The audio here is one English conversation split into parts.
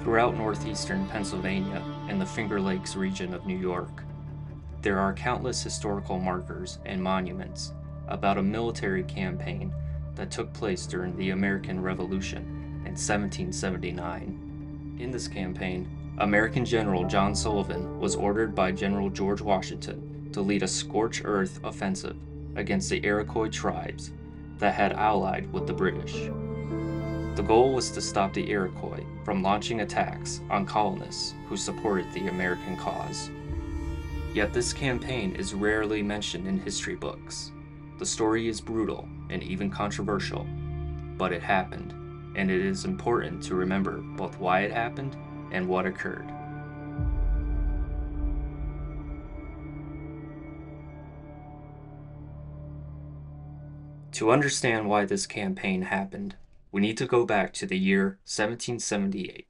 Throughout northeastern Pennsylvania and the Finger Lakes region of New York, there are countless historical markers and monuments about a military campaign that took place during the American Revolution in 1779. In this campaign, American General John Sullivan was ordered by General George Washington to lead a scorched-earth offensive against the Iroquois tribes that had allied with the British. The goal was to stop the Iroquois from launching attacks on colonists who supported the American cause. Yet this campaign is rarely mentioned in history books. The story is brutal and even controversial, but it happened, and it is important to remember both why it happened and what occurred. To understand why this campaign happened, we need to go back to the year 1778.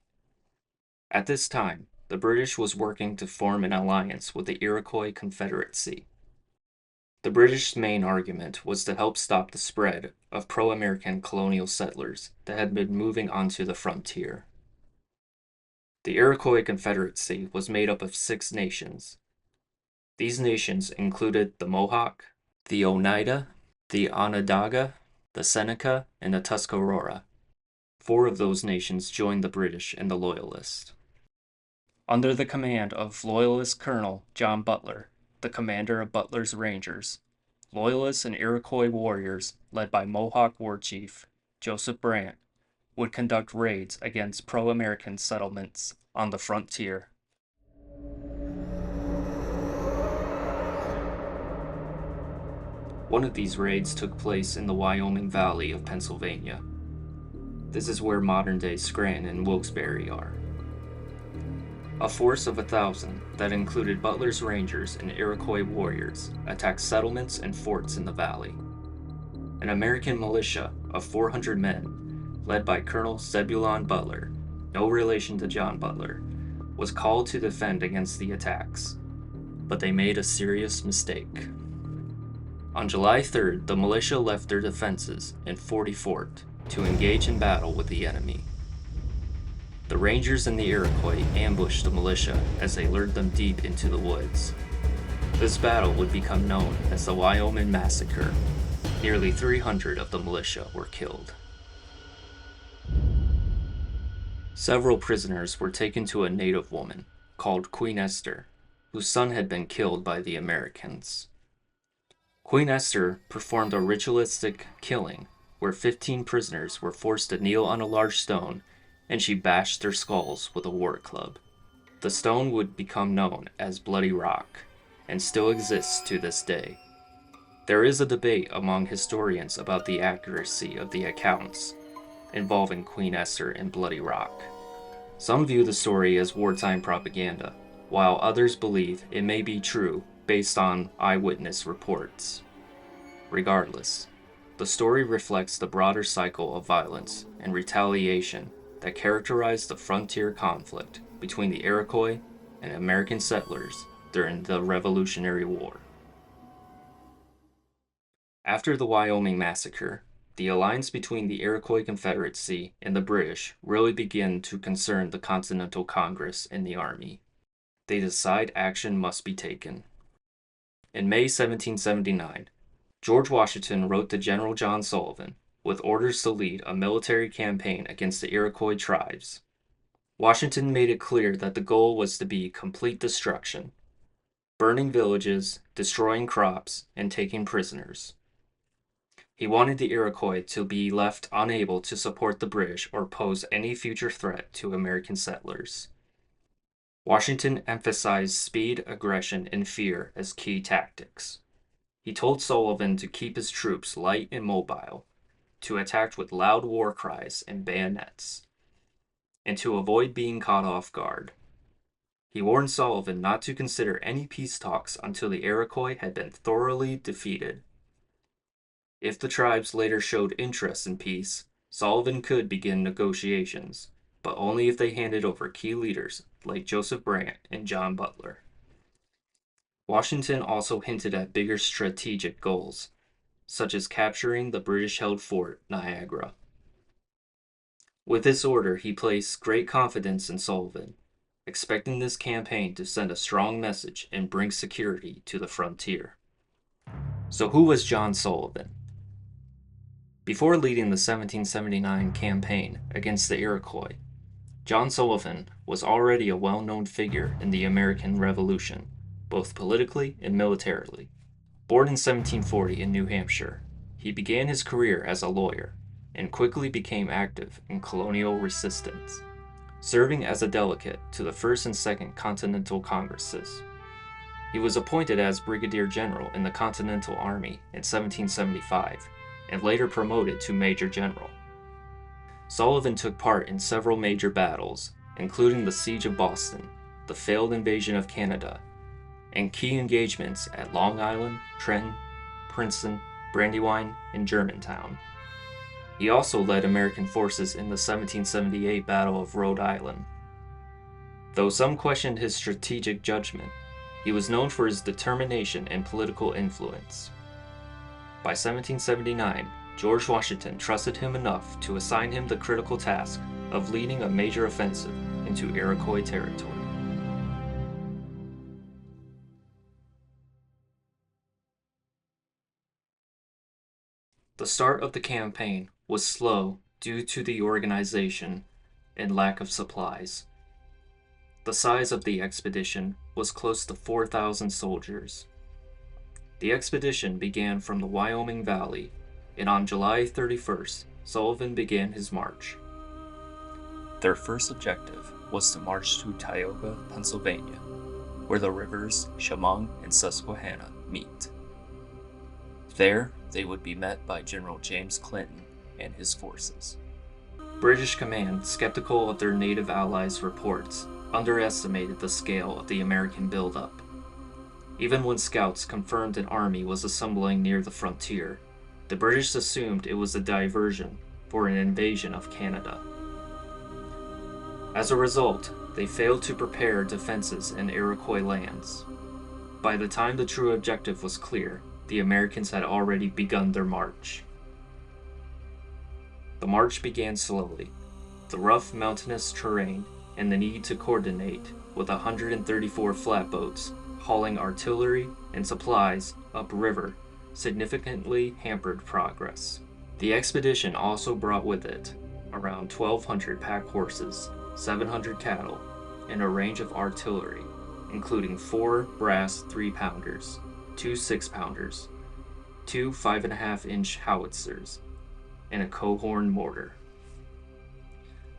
At this time, the British was working to form an alliance with the Iroquois Confederacy. The British main argument was to help stop the spread of pro-American colonial settlers that had been moving onto the frontier. The Iroquois Confederacy was made up of 6 nations. These nations included the Mohawk, the Oneida, the Onondaga, the Seneca, and the Tuscarora. 4 of those nations joined the British and the Loyalists. Under the command of Loyalist Colonel John Butler, the commander of Butler's Rangers, Loyalists and Iroquois warriors led by Mohawk war chief Joseph Brant would conduct raids against pro-American settlements on the frontier. One of these raids took place in the Wyoming Valley of Pennsylvania. This is where modern-day Scranton and Wilkes-Barre are. A force of 1,000 that included Butler's Rangers and Iroquois warriors attacked settlements and forts in the valley. An American militia of 400 men, led by Colonel Zebulon Butler, no relation to John Butler, was called to defend against the attacks, but they made a serious mistake. On July 3rd, the militia left their defenses in Forty Fort to engage in battle with the enemy. The Rangers and the Iroquois ambushed the militia as they lured them deep into the woods. This battle would become known as the Wyoming Massacre. Nearly 300 of the militia were killed. Several prisoners were taken to a native woman called Queen Esther, whose son had been killed by the Americans. Queen Esther performed a ritualistic killing where 15 prisoners were forced to kneel on a large stone and she bashed their skulls with a war club. The stone would become known as Bloody Rock and still exists to this day. There is a debate among historians about the accuracy of the accounts involving Queen Esther and Bloody Rock. Some view the story as wartime propaganda, while others believe it may be true based on eyewitness reports. Regardless, the story reflects the broader cycle of violence and retaliation that characterized the frontier conflict between the Iroquois and American settlers during the Revolutionary War. After the Wyoming Massacre, the alliance between the Iroquois Confederacy and the British really began to concern the Continental Congress and the Army. They decide action must be taken. In May 1779, George Washington wrote to General John Sullivan with orders to lead a military campaign against the Iroquois tribes. Washington made it clear that the goal was to be complete destruction, burning villages, destroying crops, and taking prisoners. He wanted the Iroquois to be left unable to support the British or pose any future threat to American settlers. Washington emphasized speed, aggression, and fear as key tactics. He told Sullivan to keep his troops light and mobile, to attack with loud war cries and bayonets, and to avoid being caught off guard. He warned Sullivan not to consider any peace talks until the Iroquois had been thoroughly defeated. If the tribes later showed interest in peace, Sullivan could begin negotiations, but only if they handed over key leaders like Joseph Brant and John Butler. Washington also hinted at bigger strategic goals, such as capturing the British-held Fort Niagara. With this order, he placed great confidence in Sullivan, expecting this campaign to send a strong message and bring security to the frontier. So who was John Sullivan? Before leading the 1779 campaign against the Iroquois, John Sullivan was already a well-known figure in the American Revolution, both politically and militarily. Born in 1740 in New Hampshire, he began his career as a lawyer and quickly became active in colonial resistance, serving as a delegate to the First and Second Continental Congresses. He was appointed as Brigadier General in the Continental Army in 1775 and later promoted to Major General. Sullivan took part in several major battles, including the Siege of Boston, the failed invasion of Canada, and key engagements at Long Island, Trenton, Princeton, Brandywine, and Germantown. He also led American forces in the 1778 Battle of Rhode Island. Though some questioned his strategic judgment, he was known for his determination and political influence. By 1779, George Washington trusted him enough to assign him the critical task of leading a major offensive into Iroquois territory. The start of the campaign was slow due to the organization and lack of supplies. The size of the expedition was close to 4,000 soldiers. The expedition began from the Wyoming Valley, and on July 31st, Sullivan began his march. Their first objective was to march to Tioga, Pennsylvania, where the rivers Chemung and Susquehanna meet. There, they would be met by General James Clinton and his forces. British command, skeptical of their native allies' reports, underestimated the scale of the American buildup. Even when scouts confirmed an army was assembling near the frontier, the British assumed it was a diversion for an invasion of Canada. As a result, they failed to prepare defenses in Iroquois lands. By the time the true objective was clear, the Americans had already begun their march. The march began slowly. The rough mountainous terrain and the need to coordinate with 134 flatboats hauling artillery and supplies upriver significantly hampered progress. The expedition also brought with it around 1,200 pack horses, 700 cattle, and a range of artillery, including 4 brass 3-pounders, 2 6-pounders, 2 5.5-inch howitzers, and a Coehorn mortar.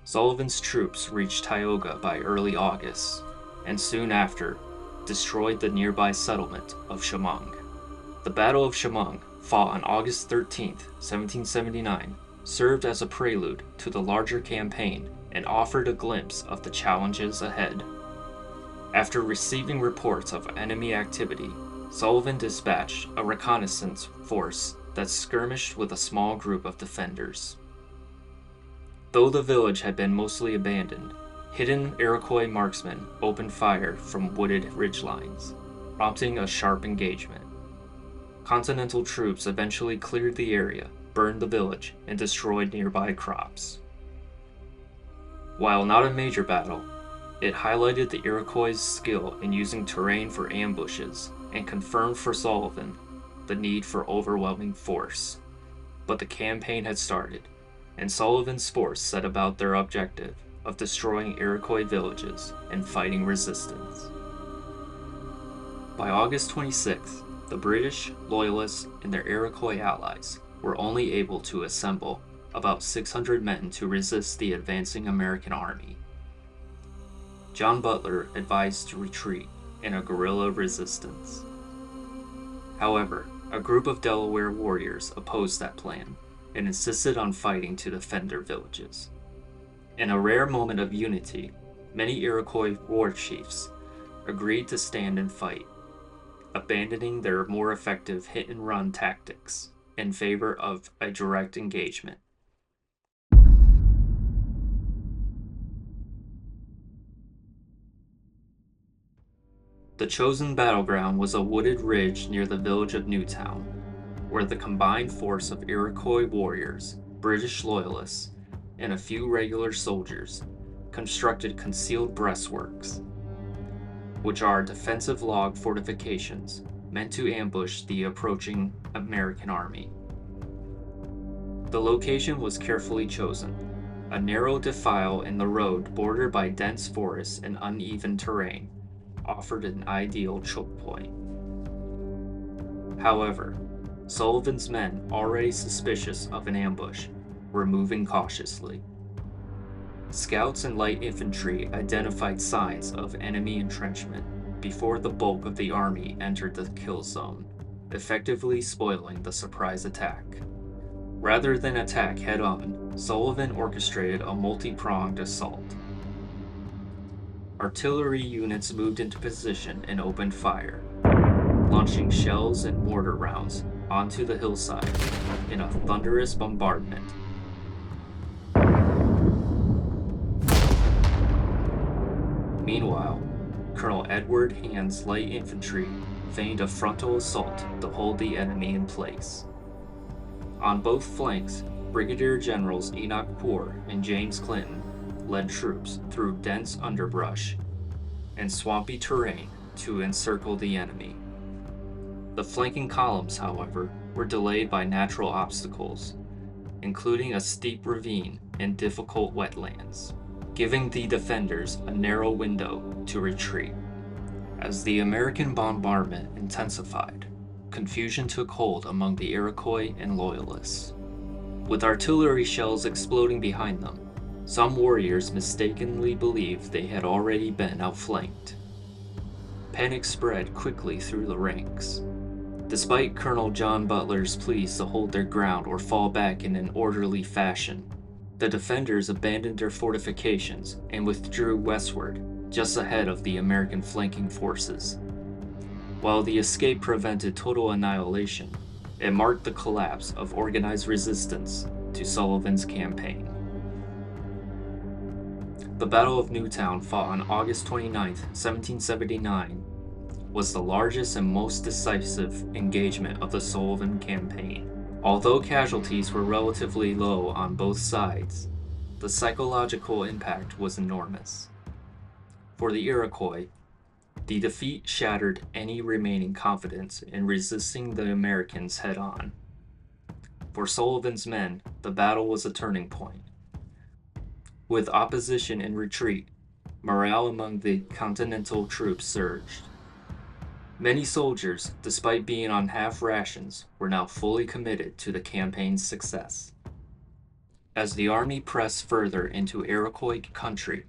Sullivan's troops reached Tioga by early August, and soon after, destroyed the nearby settlement of Chemung. The Battle of Chemung, fought on August 13, 1779, served as a prelude to the larger campaign and offered a glimpse of the challenges ahead. After receiving reports of enemy activity, Sullivan dispatched a reconnaissance force that skirmished with a small group of defenders. Though the village had been mostly abandoned, hidden Iroquois marksmen opened fire from wooded ridgelines, prompting a sharp engagement. Continental troops eventually cleared the area, burned the village, and destroyed nearby crops. While not a major battle, it highlighted the Iroquois' skill in using terrain for ambushes and confirmed for Sullivan the need for overwhelming force. But the campaign had started, and Sullivan's force set about their objective of destroying Iroquois villages and fighting resistance. By August 26th, the British, Loyalists, and their Iroquois allies were only able to assemble about 600 men to resist the advancing American army. John Butler advised to retreat in a guerrilla resistance. However, a group of Delaware warriors opposed that plan and insisted on fighting to defend their villages. In a rare moment of unity, many Iroquois war chiefs agreed to stand and fight, abandoning their more effective hit-and-run tactics in favor of a direct engagement. The chosen battleground was a wooded ridge near the village of Newtown, where the combined force of Iroquois warriors, British Loyalists, and a few regular soldiers constructed concealed breastworks, which are defensive log fortifications meant to ambush the approaching American army. The location was carefully chosen. A narrow defile in the road bordered by dense forests and uneven terrain offered an ideal choke point. However, Sullivan's men, already suspicious of an ambush, were moving cautiously. Scouts and light infantry identified signs of enemy entrenchment before the bulk of the army entered the kill zone, effectively spoiling the surprise attack. Rather than attack head-on, Sullivan orchestrated a multi-pronged assault. Artillery units moved into position and opened fire, launching shells and mortar rounds onto the hillside in a thunderous bombardment. Meanwhile, Colonel Edward Hand's light infantry feigned a frontal assault to hold the enemy in place. On both flanks, Brigadier Generals Enoch Poor and James Clinton led troops through dense underbrush and swampy terrain to encircle the enemy. The flanking columns, however, were delayed by natural obstacles, including a steep ravine and difficult wetlands, giving the defenders a narrow window to retreat. As the American bombardment intensified, confusion took hold among the Iroquois and Loyalists. With artillery shells exploding behind them, some warriors mistakenly believed they had already been outflanked. Panic spread quickly through the ranks. Despite Colonel John Butler's pleas to hold their ground or fall back in an orderly fashion, the defenders abandoned their fortifications and withdrew westward, just ahead of the American flanking forces. While the escape prevented total annihilation, it marked the collapse of organized resistance to Sullivan's campaign. The Battle of Newtown, fought on August 29, 1779, was the largest and most decisive engagement of the Sullivan Campaign. Although casualties were relatively low on both sides, the psychological impact was enormous. For the Iroquois, the defeat shattered any remaining confidence in resisting the Americans head-on. For Sullivan's men, the battle was a turning point. With opposition in retreat, morale among the Continental troops surged. Many soldiers, despite being on half rations, were now fully committed to the campaign's success. As the army pressed further into Iroquois country,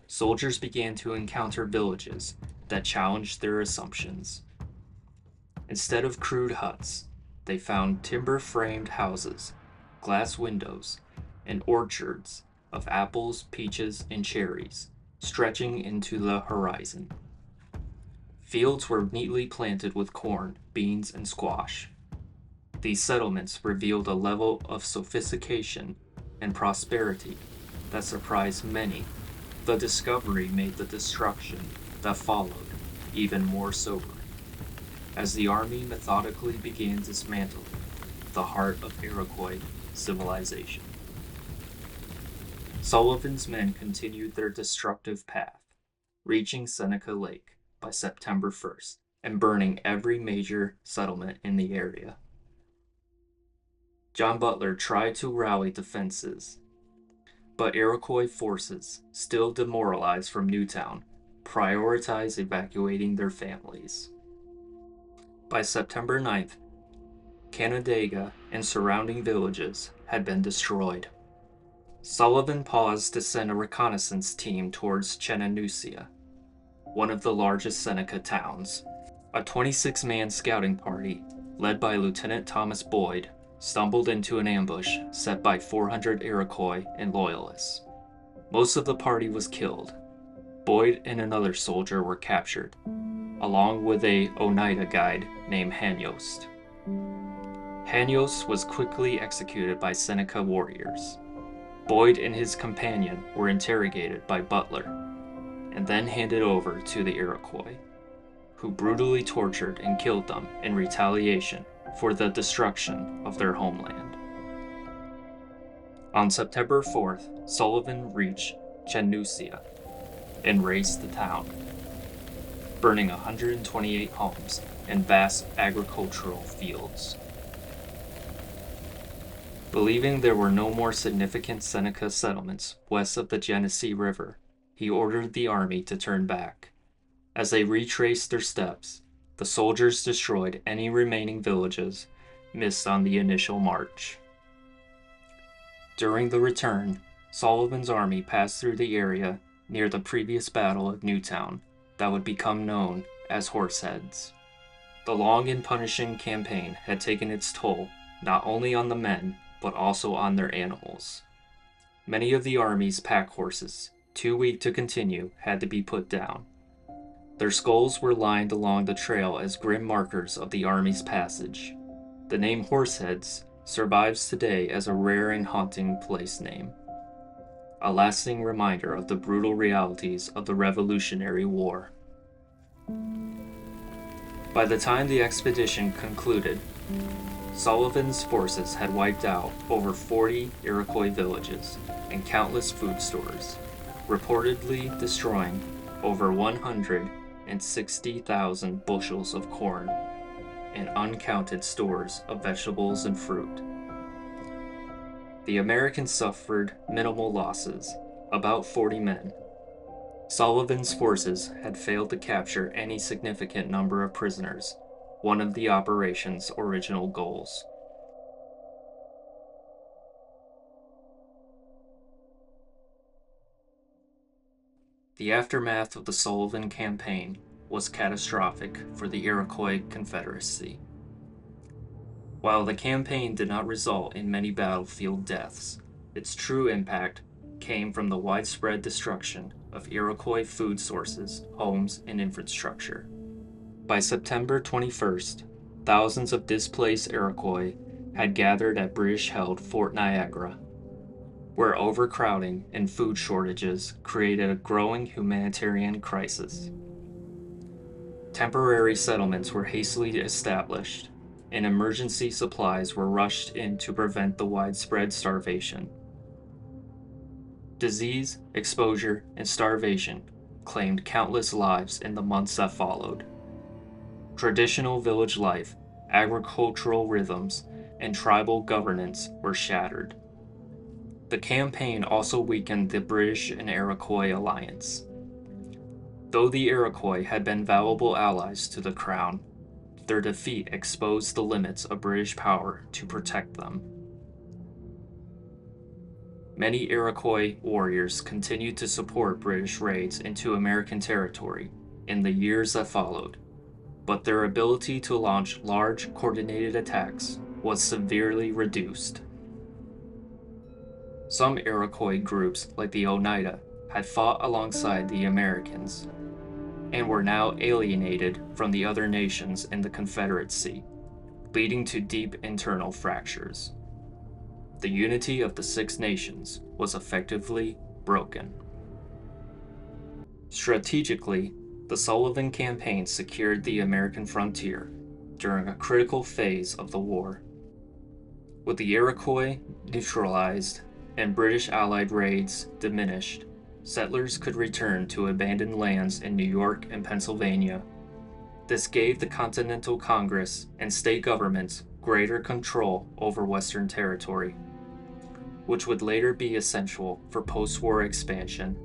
soldiers began to encounter villages that challenged their assumptions. Instead of crude huts, they found timber-framed houses, glass windows, and orchards of apples, peaches, and cherries, stretching into the horizon. Fields were neatly planted with corn, beans, and squash. These settlements revealed a level of sophistication and prosperity that surprised many. The discovery made the destruction that followed even more sobering, as the army methodically began dismantling the heart of Iroquois civilization. Sullivan's men continued their destructive path, reaching Seneca Lake by September 1st and burning every major settlement in the area. John Butler tried to rally defenses, but Iroquois forces, still demoralized from Newtown, prioritized evacuating their families. By September 9th, Canandaigua and surrounding villages had been destroyed. Sullivan paused to send a reconnaissance team towards Chenanoocia, one of the largest Seneca towns. A 26-man scouting party, led by Lieutenant Thomas Boyd, stumbled into an ambush set by 400 Iroquois and Loyalists. Most of the party was killed. Boyd and another soldier were captured, along with a Oneida guide named Hanyost. Hanyost was quickly executed by Seneca warriors. Boyd and his companion were interrogated by Butler, and then handed over to the Iroquois, who brutally tortured and killed them in retaliation for the destruction of their homeland. On September 4th, Sullivan reached Chenoosia and razed the town, burning 128 homes and vast agricultural fields. Believing there were no more significant Seneca settlements west of the Genesee River, he ordered the army to turn back. As they retraced their steps, the soldiers destroyed any remaining villages missed on the initial march. During the return, Sullivan's army passed through the area near the previous Battle of Newtown that would become known as Horseheads. The long and punishing campaign had taken its toll not only on the men, but also on their animals. Many of the army's pack horses, too weak to continue, had to be put down. Their skulls were lined along the trail as grim markers of the army's passage. The name Horseheads survives today as a rare and haunting place name, a lasting reminder of the brutal realities of the Revolutionary War. By the time the expedition concluded, Sullivan's forces had wiped out over 40 Iroquois villages and countless food stores, reportedly destroying over 160,000 bushels of corn and uncounted stores of vegetables and fruit. The Americans suffered minimal losses, about 40 men. Sullivan's forces had failed to capture any significant number of prisoners, one of the operation's original goals. The aftermath of the Sullivan Campaign was catastrophic for the Iroquois Confederacy. While the campaign did not result in many battlefield deaths, its true impact came from the widespread destruction of Iroquois food sources, homes, and infrastructure. By September 21st, thousands of displaced Iroquois had gathered at British-held Fort Niagara, where overcrowding and food shortages created a growing humanitarian crisis. Temporary settlements were hastily established, and emergency supplies were rushed in to prevent the widespread starvation. Disease, exposure, and starvation claimed countless lives in the months that followed. Traditional village life, agricultural rhythms, and tribal governance were shattered. The campaign also weakened the British and Iroquois alliance. Though the Iroquois had been valuable allies to the Crown, their defeat exposed the limits of British power to protect them. Many Iroquois warriors continued to support British raids into American territory in the years that followed, but their ability to launch large, coordinated attacks was severely reduced. Some Iroquois groups, like the Oneida, had fought alongside the Americans and were now alienated from the other nations in the Confederacy, leading to deep internal fractures. The unity of the Six Nations was effectively broken. Strategically, the Sullivan Campaign secured the American frontier during a critical phase of the war. With the Iroquois neutralized and British Allied raids diminished, settlers could return to abandoned lands in New York and Pennsylvania. This gave the Continental Congress and state governments greater control over Western territory, which would later be essential for post-war expansion.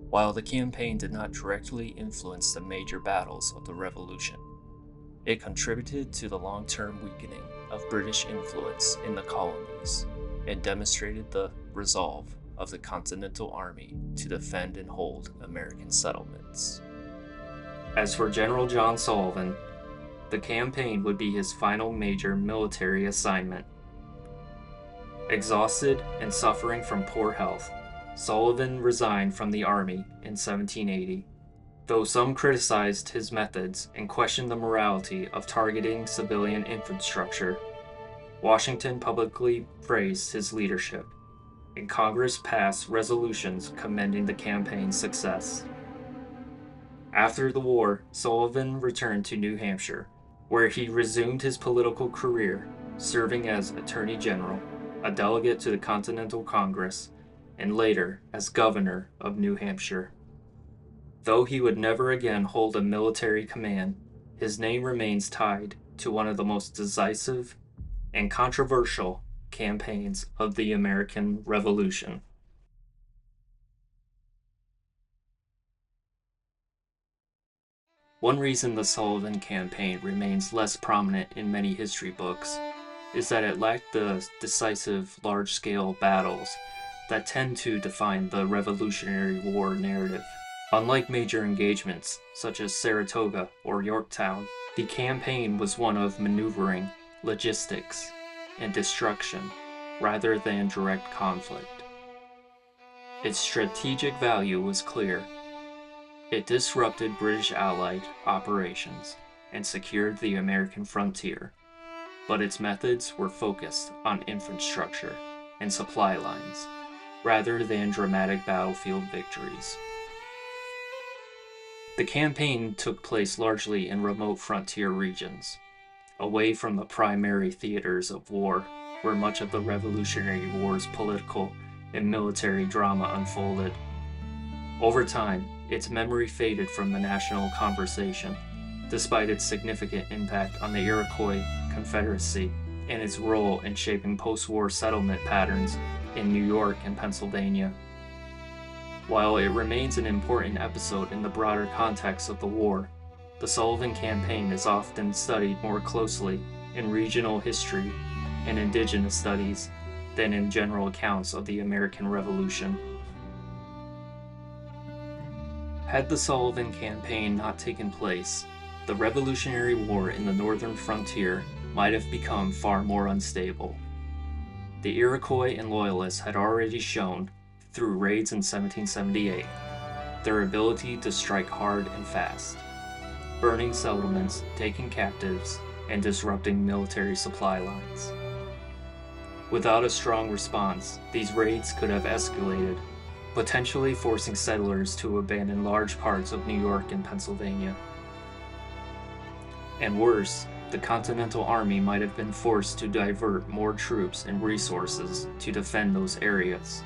While the campaign did not directly influence the major battles of the Revolution, it contributed to the long-term weakening of British influence in the colonies and demonstrated the resolve of the Continental Army to defend and hold American settlements. As for General John Sullivan, the campaign would be his final major military assignment. Exhausted and suffering from poor health, Sullivan resigned from the army in 1780. Though some criticized his methods and questioned the morality of targeting civilian infrastructure, Washington publicly praised his leadership, and Congress passed resolutions commending the campaign's success. After the war, Sullivan returned to New Hampshire, where he resumed his political career, serving as Attorney General, a delegate to the Continental Congress, and later as governor of New Hampshire. Though he would never again hold a military command, his name remains tied to one of the most decisive and controversial campaigns of the American Revolution. One reason the Sullivan Campaign remains less prominent in many history books is that it lacked the decisive, large-scale battles that tend to define the Revolutionary War narrative. Unlike major engagements such as Saratoga or Yorktown, the campaign was one of maneuvering, logistics, and destruction rather than direct conflict. Its strategic value was clear. It disrupted British Allied operations and secured the American frontier, but its methods were focused on infrastructure and supply lines rather than dramatic battlefield victories. The campaign took place largely in remote frontier regions, away from the primary theaters of war where much of the Revolutionary War's political and military drama unfolded. Over time, its memory faded from the national conversation, despite its significant impact on the Iroquois Confederacy and its role in shaping post-war settlement patterns in New York and Pennsylvania. While it remains an important episode in the broader context of the war, the Sullivan Campaign is often studied more closely in regional history and indigenous studies than in general accounts of the American Revolution. Had the Sullivan Campaign not taken place, the Revolutionary War in the northern frontier might have become far more unstable. The Iroquois and Loyalists had already shown, through raids in 1778, their ability to strike hard and fast, burning settlements, taking captives, and disrupting military supply lines. Without a strong response, these raids could have escalated, potentially forcing settlers to abandon large parts of New York and Pennsylvania. And worse, the Continental Army might have been forced to divert more troops and resources to defend those areas,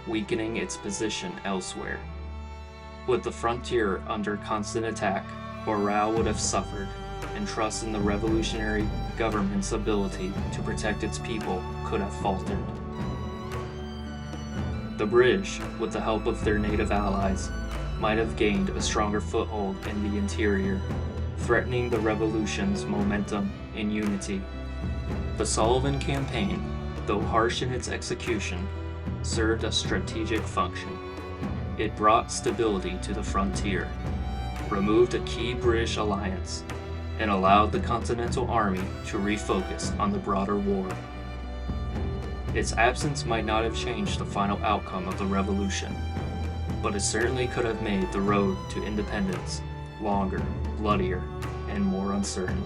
weakening its position elsewhere. With the frontier under constant attack, morale would have suffered, and trust in the revolutionary government's ability to protect its people could have faltered. The British, with the help of their native allies, might have gained a stronger foothold in the interior, threatening the revolution's momentum and unity. The Sullivan Campaign, though harsh in its execution, served a strategic function. It brought stability to the frontier, removed a key British alliance, and allowed the Continental Army to refocus on the broader war. Its absence might not have changed the final outcome of the revolution, but it certainly could have made the road to independence longer, bloodier, and more uncertain.